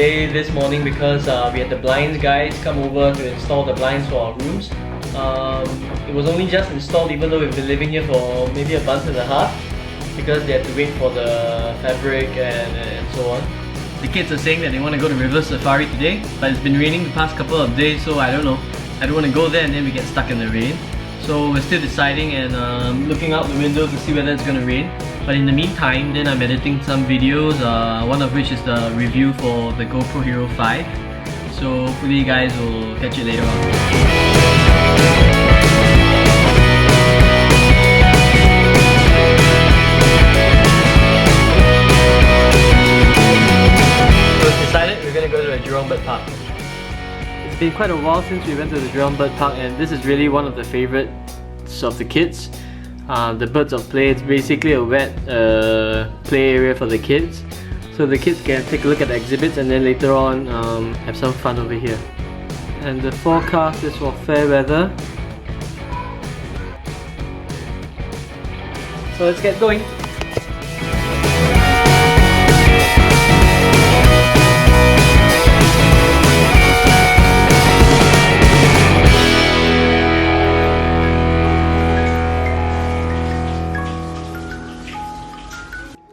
today, this morning, because we had the blinds guys come over to install the blinds for our rooms. It was only just installed even though we've been living here for maybe a month and a half, because they had to wait for the fabric and so on. The kids are saying that they want to go to River Safari today, but it's been raining the past couple of days, so I don't know. I don't want to go there and then we get stuck in the rain. So we're still deciding and looking out the window to see whether it's going to rain. But in the meantime, then I'm editing some videos, one of which is the review for the GoPro Hero 5. So hopefully you guys will catch it later on. We're going to go to a Jurong Bird Park. It's been quite a while since we went to the Jurong Bird Park, and this is really one of the favorites of the kids. The Birds of Play. It's basically a wet play area for the kids. So the kids can take a look at the exhibits and then later on have some fun over here. And the forecast is for fair weather. So let's get going.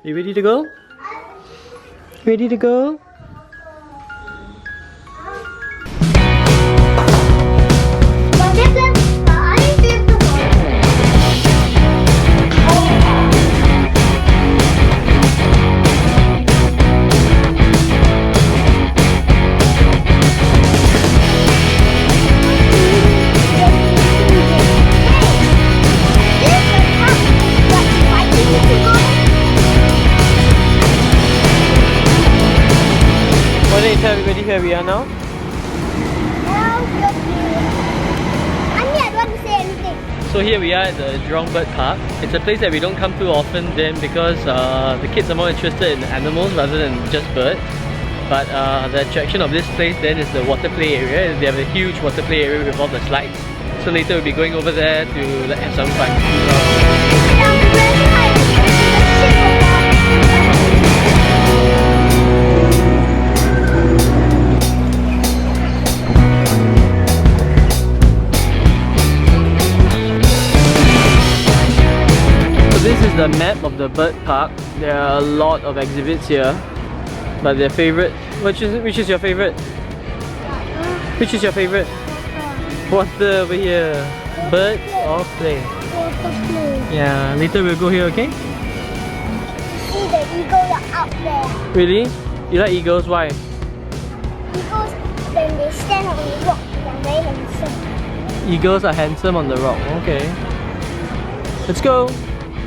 You ready to go? Ready to go? Tell everybody where we are now. I don't want to say anything. So here we are at the Jurong Bird Park. It's a place that we don't come to often then because the kids are more interested in animals rather than just birds. But the attraction of this place then is the water play area. They have a huge water play area with all the slides. So later we'll be going over there to have some fun. This is the map of the bird park. There are a lot of exhibits here, but their favorite. Which is your favorite? Which is your favorite? Water over here. Bird or play? Yeah. Later we'll go here. Okay? See the eagles are out there. Really? You like eagles? Why? Eagles, when they stand on the rock, they're very handsome. Eagles are handsome on the rock. Okay. Let's go.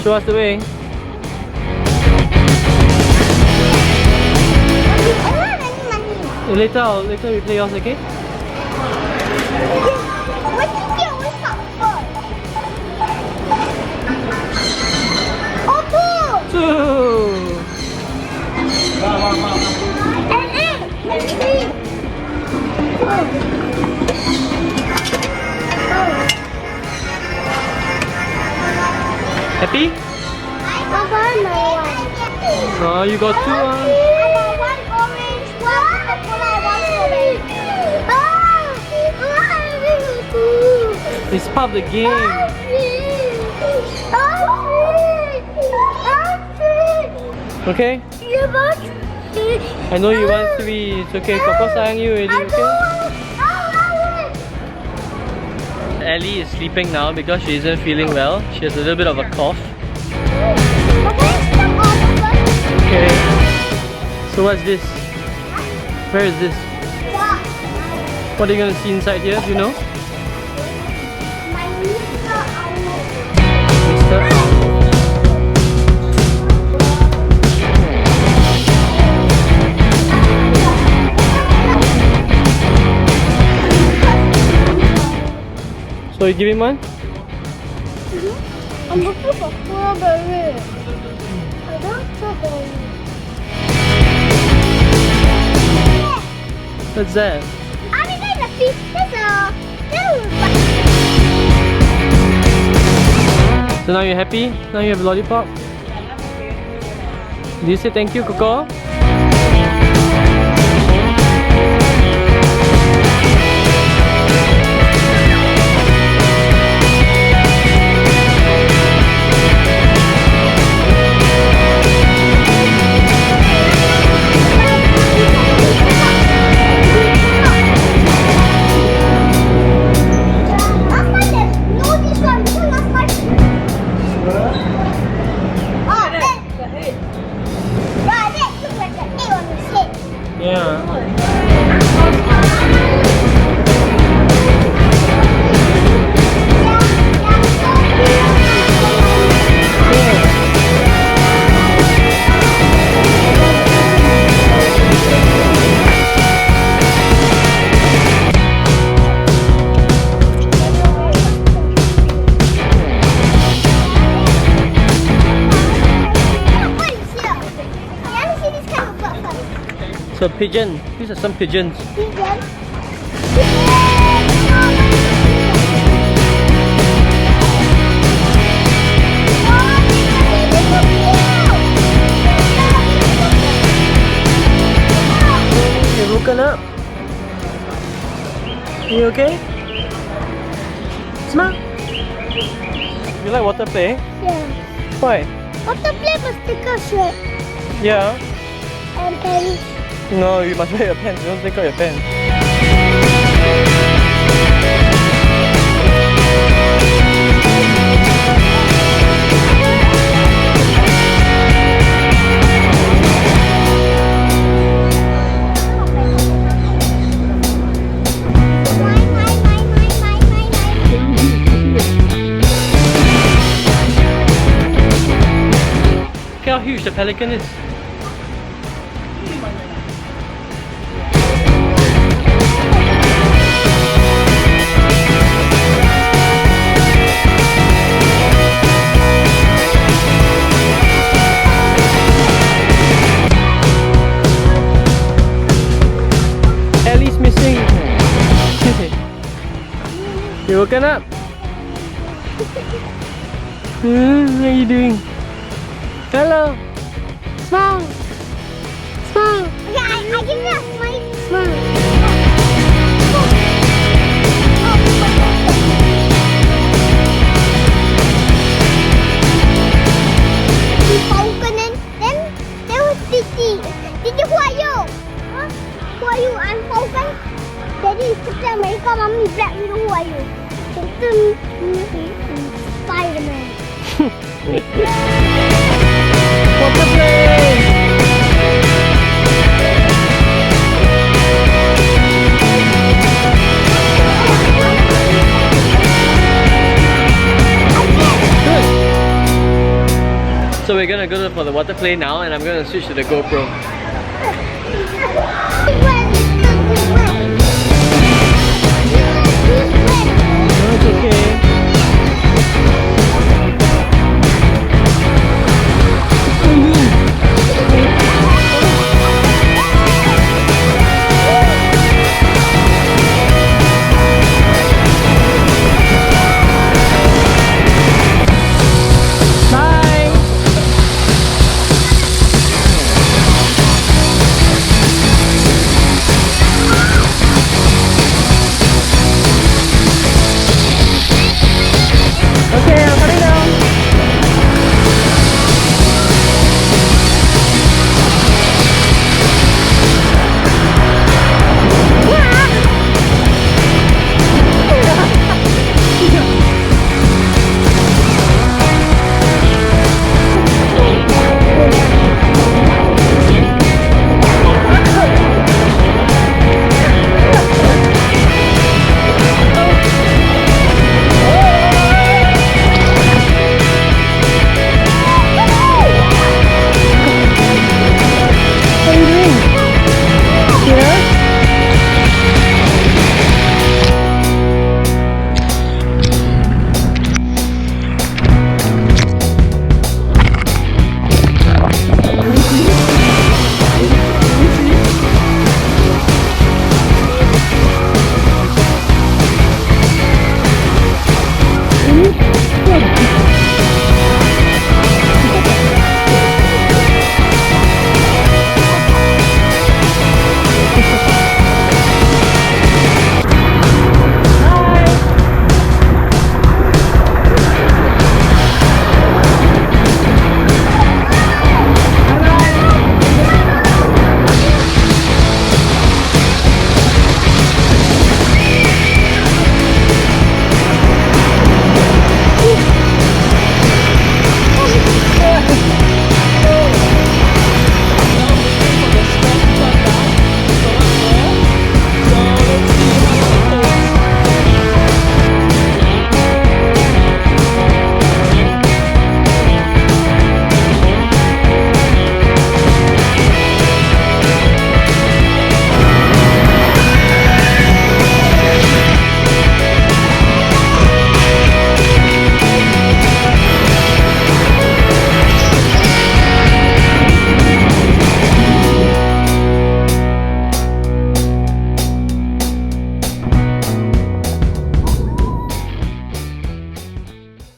Show us the way. Later we play yours, okay? Why did you always stop first? Oh, Two. and three. Happy? Oh, you got two. I got one orange, one orange. It's part of the game. Okay? I know you want three. It's okay. Koko sayang you already, okay? Ellie is sleeping now because she isn't feeling well. She has a little bit of a cough. Okay. So what's this? Where is this? What are you gonna see inside here? Do you know? Mister? So you give him one? I'm looking for strawberry. I don't strawberry. What's that? I'm in the fish. So now you're happy? Now you have a lollipop? Do you say thank you, Coco? a pigeon. These are some pigeons. Pigeon. You're woken up. You okay? Smile. You like water play? Yeah. Why? Water play must take a sweat. Yeah. And then No, you must wear your pants. Don't take out your pants. Look how huge the pelican is. Ellie's missing. You woken up? What are you doing? Hello. Smile. Smile. okay, I give you a smile. Smile. Then was Didi. Didi, who are you? Huh? Who are you? I'm Falcon. Daddy is Captain America. Mommy Black Widow. Who are you? Spider-Man. Water play. So we're gonna go for the water play now, and I'm gonna switch to the GoPro.